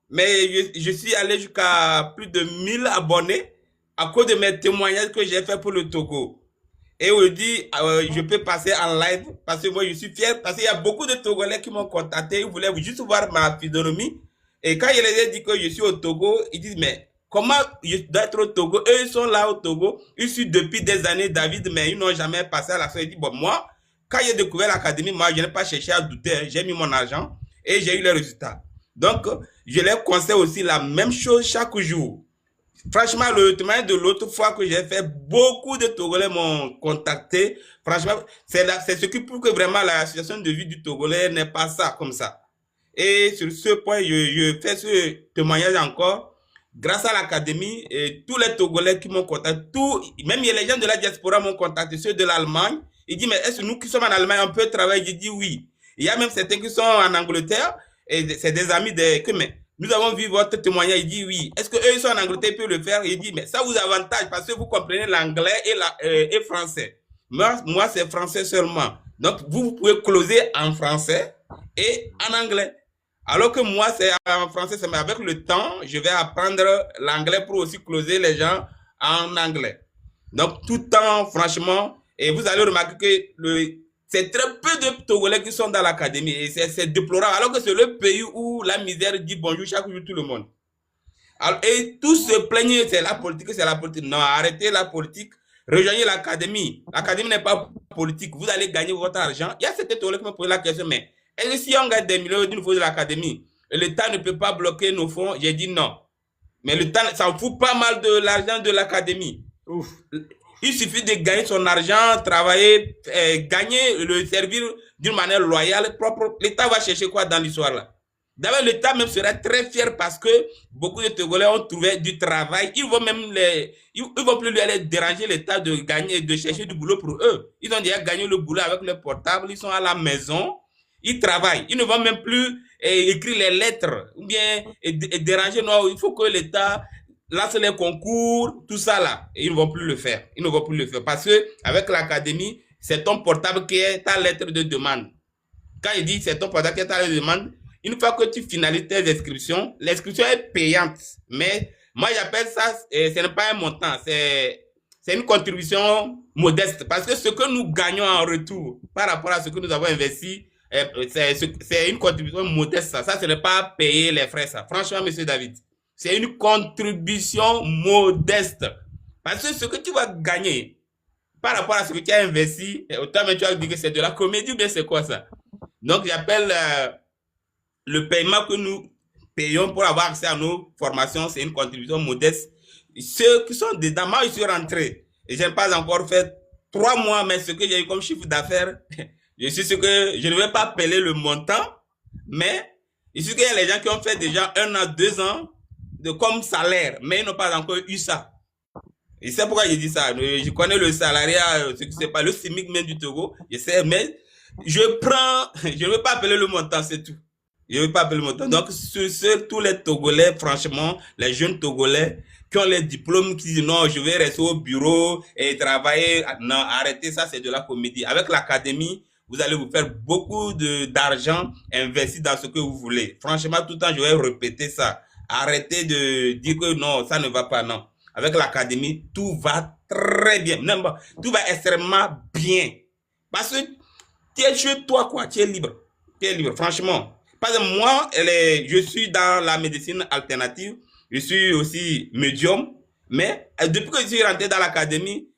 Mais je suis allé jusqu'à plus de 1 000 abonnés à cause de mes témoignages que j'ai fait pour le Togo. Et aujourd'hui, je peux passer en live parce que moi, je suis fier parce qu'il y a beaucoup de Togolais qui m'ont contacté. Ils voulaient juste voir ma physionomie. Et quand je les ai dit que je suis au Togo, ils disent, mais comment je dois être au Togo? Eux, ils sont là au Togo. Ils sont depuis des années, David, mais ils n'ont jamais passé à la fin. Ils disent, bon, moi, quand j'ai découvert l'académie, moi, je n'ai pas cherché à douter. J'ai mis mon argent et j'ai eu les résultats. Donc, je les conseille aussi la même chose chaque jour. Franchement, le témoignage de l'autre fois que j'ai fait, beaucoup de Togolais m'ont contacté. Franchement, c'est ce qui prouve que vraiment la situation de vie du Togolais n'est pas ça comme ça. Et sur ce point, je fais ce témoignage encore. Grâce à l'académie, et tous les Togolais qui m'ont contacté, même les gens de la diaspora m'ont contacté, ceux de l'Allemagne. Ils disent, mais est-ce que nous qui sommes en Allemagne, on peut travailler? J'ai dit oui. Il y a même certains qui sont en Angleterre, et c'est des amis que, mais nous avons vu votre témoignage. Il dit oui. Est-ce qu'eux, ils sont en Angleterre, ils peuvent le faire? Il dit, mais ça vous avantage parce que vous comprenez l'anglais et français. Moi c'est français seulement. Donc, vous pouvez closer en français et en anglais. Alors que moi, c'est en français, mais avec le temps, je vais apprendre l'anglais pour aussi closer les gens en anglais. Donc, tout le temps, franchement, et vous allez remarquer que c'est très peu de Togolais qui sont dans l'académie. Et c'est déplorable, alors que c'est le pays où la misère dit bonjour chaque jour tout le monde. Alors, et tous se plaignent, c'est la politique, c'est la politique. Non, arrêtez la politique, rejoignez l'académie. L'académie n'est pas politique, vous allez gagner votre argent. Il y a certains Togolais qui me posent la question, mais est-ce que si on gagne des millions d'une fois de l'académie, l'État ne peut pas bloquer nos fonds? J'ai dit non. Mais l'État s'en fout pas mal de l'argent de l'académie. Il suffit de gagner son argent, travailler, gagner, le servir d'une manière loyale, propre. L'État va chercher quoi dans l'histoire là? D'abord, l'État même serait très fier parce que beaucoup de Togolais ont trouvé du travail. Ils vont plus lui aller déranger l'État de gagner, de chercher du boulot pour eux. Ils ont déjà gagné le boulot avec le portable. Ils sont à la maison. Ils travaillent. Ils ne vont même plus écrire les lettres ou bien déranger. Non, il faut que l'État lance les concours, tout ça là. Et ils ne vont plus le faire. Ils ne vont plus le faire parce que avec l'académie, c'est ton portable qui est ta lettre de demande. Quand il dit c'est ton portable qui est ta lettre de demande, une fois que tu finalises tes inscriptions, l'inscription est payante. Mais moi, j'appelle ça, ce n'est pas un montant, c'est une contribution modeste. Parce que ce que nous gagnons en retour par rapport à ce que nous avons investi, c'est une contribution modeste. Ça, ce n'est pas payer les frais, ça. Franchement, monsieur David, c'est une contribution modeste. Parce que ce que tu vas gagner par rapport à ce que tu as investi, autant même tu vas dire que c'est de la comédie ou bien c'est quoi ça? Donc, j'appelle le paiement que nous payons pour avoir accès à nos formations, c'est une contribution modeste. Ceux qui sont dedans, moi, je suis rentré et je n'ai pas encore fait 3 mois, mais ce que j'ai eu comme chiffre d'affaires, je suis sûr que je ne vais pas payer le montant, mais je suis sûr qu'il y a les gens qui ont fait déjà 1 an, 2 ans comme salaire, mais ils n'ont pas encore eu ça. Et c'est pourquoi je dis ça. Je connais le salariat, ce qui c'est pas le SMIC même du Togo, je sais, mais je ne veux pas appeler le montant, c'est tout. Je ne veux pas appeler le montant. Donc, tous les Togolais, franchement, les jeunes Togolais qui ont les diplômes, qui disent non, je vais rester au bureau et travailler. Non, arrêtez ça, c'est de la comédie. Avec l'académie, vous allez vous faire beaucoup d'argent investi dans ce que vous voulez. Franchement, tout le temps, je vais répéter ça. Arrêtez de dire que non, ça ne va pas, non. Avec l'académie, tout va très bien. Non, tout va extrêmement bien. Parce que tu es chez toi, quoi. Tu es libre. Tu es libre, franchement. Par exemple, moi, je suis dans la médecine alternative. Je suis aussi médium. Mais depuis que je suis rentré dans l'académie,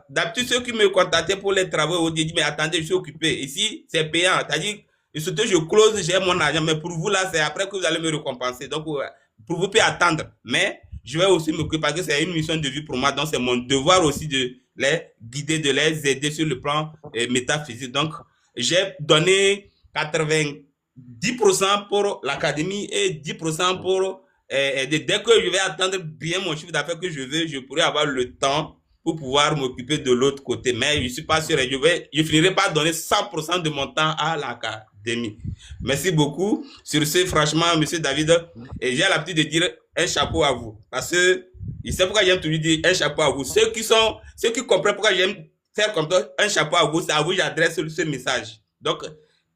d'habitude, ceux qui me contactaient pour les travaux, ils disent, mais attendez, je suis occupé. Ici, c'est payant. C'est-à-dire, surtout, je close, j'ai mon argent. Mais pour vous, là, c'est après que vous allez me récompenser. Donc, pour vous, pouvez attendre. Mais je vais aussi m'occuper parce que c'est une mission de vie pour moi. Donc, c'est mon devoir aussi de les guider, de les aider sur le plan métaphysique. Donc, j'ai donné 90% pour l'académie et 10% pour... dès que je vais attendre bien mon chiffre d'affaires que je veux, je pourrai avoir le temps pour pouvoir m'occuper de l'autre côté. Mais je ne suis pas sûr. Je finirai par donner 100% de mon temps à l'académie. Merci beaucoup. Sur ce, franchement, monsieur David, j'ai l'habitude de dire un chapeau à vous. Parce que, c'est pourquoi j'aime toujours dire un chapeau à vous. Ceux qui comprennent pourquoi j'aime faire comme ça, un chapeau à vous, c'est à vous que j'adresse ce message. Donc,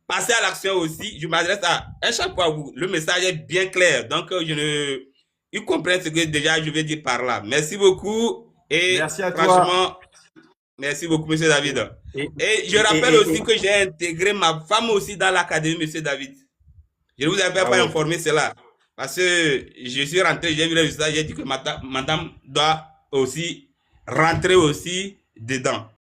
passer à l'action aussi. Je m'adresse à chaque fois, le message est bien clair. Donc, ils comprennent ce que déjà je vais dire par là. Merci beaucoup. Et Merci à toi. franchement, merci beaucoup, Monsieur David. Et, Et je et, rappelle et, et- aussi que j'ai intégré ma femme aussi dans l'académie, Monsieur David. Je ne vous avais Ah pas oui. informé cela. Parce que je suis rentré, j'ai vu le résultat, j'ai dit que madame doit aussi rentrer aussi dedans.